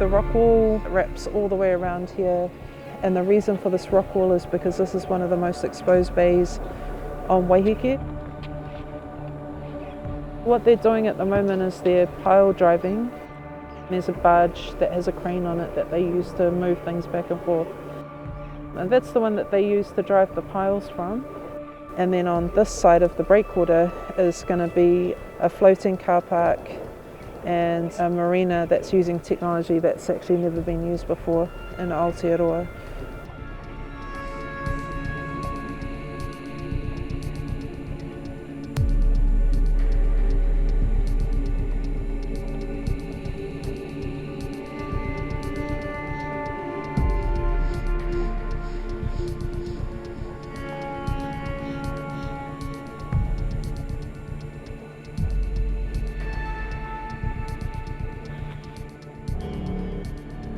The rock wall wraps all the way around here, and the reason for this rock wall is because this is one of the most exposed bays on Waiheke. What they're doing at the moment is they're pile driving. There's a barge that has a crane on it that they use to move things back and forth. And that's the one that they use to drive the piles from. And then on this side of the breakwater is going to be a floating car park and a marina that's using technology that's actually never been used before in Aotearoa.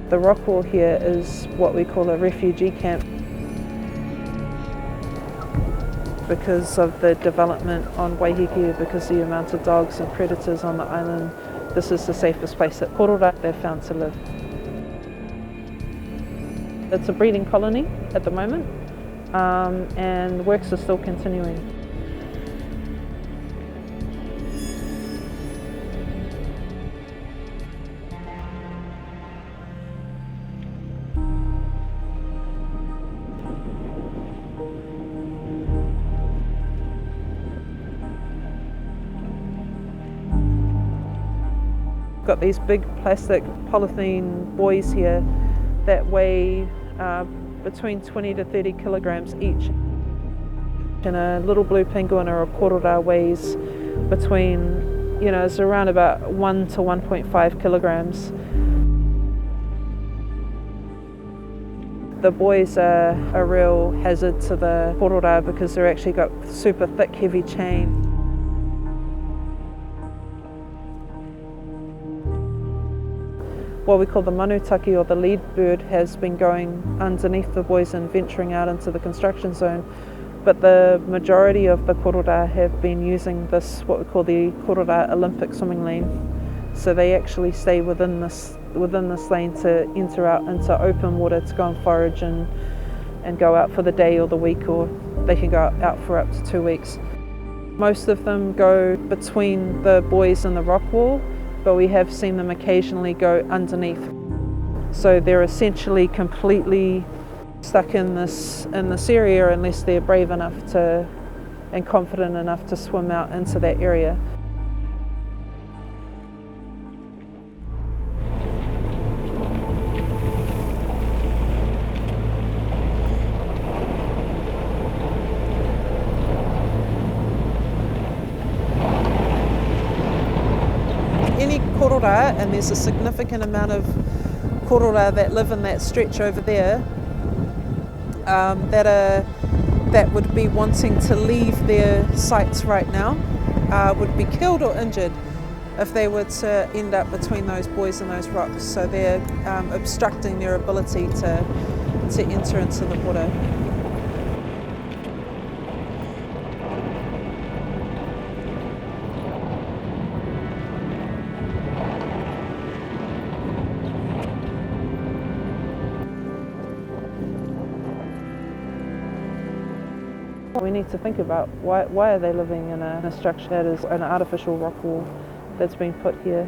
The rock wall here is what we call a refugee camp. Because of the development on Waiheke, because of the amount of dogs and predators on the island, this is the safest place that korora they've found to live. It's a breeding colony at the moment, and works are still continuing. Got these big plastic polythene buoys here that weigh between 20 to 30 kilograms each. And a little blue penguin or a korora weighs between, it's around about 1 to 1.5 kilograms. The buoys are a real hazard to the korora because they're actually got super thick, heavy chain. What we call the manutaki, or the lead bird, has been going underneath the buoys and venturing out into the construction zone. But the majority of the korora have been using this, what we call the korora Olympic swimming lane. So they actually stay within this lane to enter out into open water to go and forage and go out for the day or the week, or they can go out for up to 2 weeks. Most of them go between the buoys and the rock wall, but we have seen them occasionally go underneath. So they're essentially completely stuck in this area unless they're brave enough to and confident enough to swim out into that area. Any korora, and there's a significant amount of korora that live in that stretch over there, that would be wanting to leave their sites right now, would be killed or injured if they were to end up between those buoys and those rocks. So they're obstructing their ability to enter into the water. We need to think about why are they living in a structure that is an artificial rock wall that's been put here,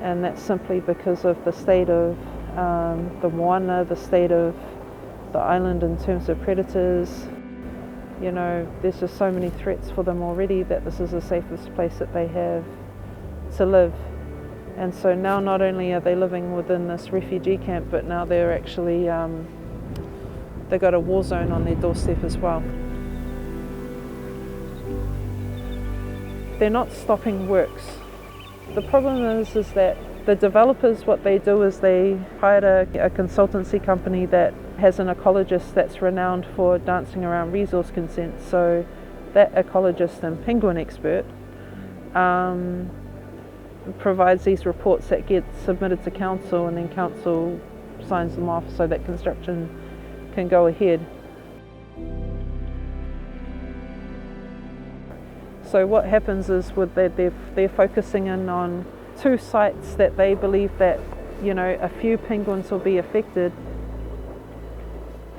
and that's simply because of the state of the moana, the state of the island in terms of predators. There's just so many threats for them already that this is the safest place that they have to live. And so now not only are they living within this refugee camp, but now they're actually they've got a war zone on their doorstep as well. They're not stopping works. The problem is that the developers, what they do is they hired a consultancy company that has an ecologist that's renowned for dancing around resource consent. So that ecologist and penguin expert provides these reports that get submitted to council, and then council signs them off so that construction can go ahead. So what happens is they're focusing in on 2 sites that they believe that you know, a few penguins will be affected.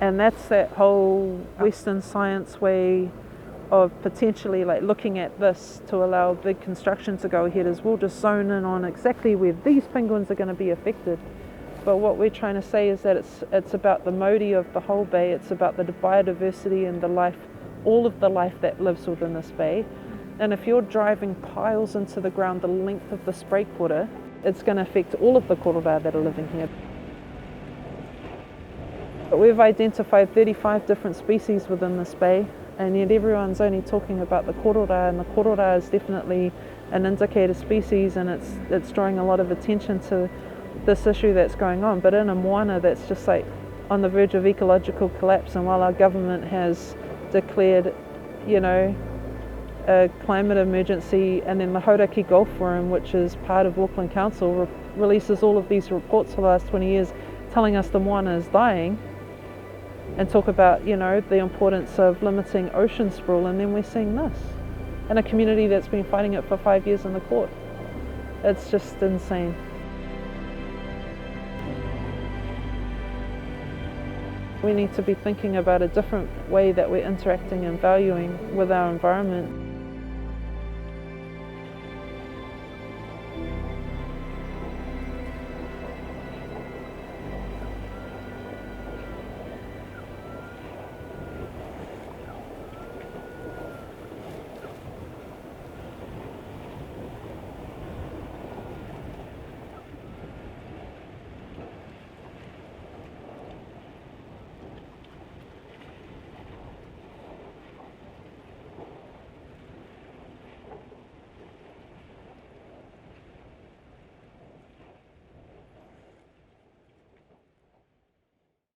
And that's that whole Western science way of potentially like looking at this to allow big construction to go ahead, is we'll just zone in on exactly where these penguins are going to be affected. But what we're trying to say is that it's about the modi of the whole bay, it's about the biodiversity and the life, all of the life that lives within this bay. And if you're driving piles into the ground the length of this breakwater, it's going to affect all of the korora that are living here. But we've identified 35 different species within this bay, and yet everyone's only talking about the korora, and the korora is definitely an indicator species, and it's drawing a lot of attention to this issue that's going on. But in a moana that's just like on the verge of ecological collapse, and while our government has declared, you know, a climate emergency, and then the Hauraki Gulf Forum, which is part of Auckland Council, releases all of these reports for the last 20 years telling us the moana is dying, and talk about, you know, the importance of limiting ocean sprawl, and then we're seeing this in a community that's been fighting it for 5 years in the court. It's just insane. We need to be thinking about a different way that we're interacting and valuing with our environment.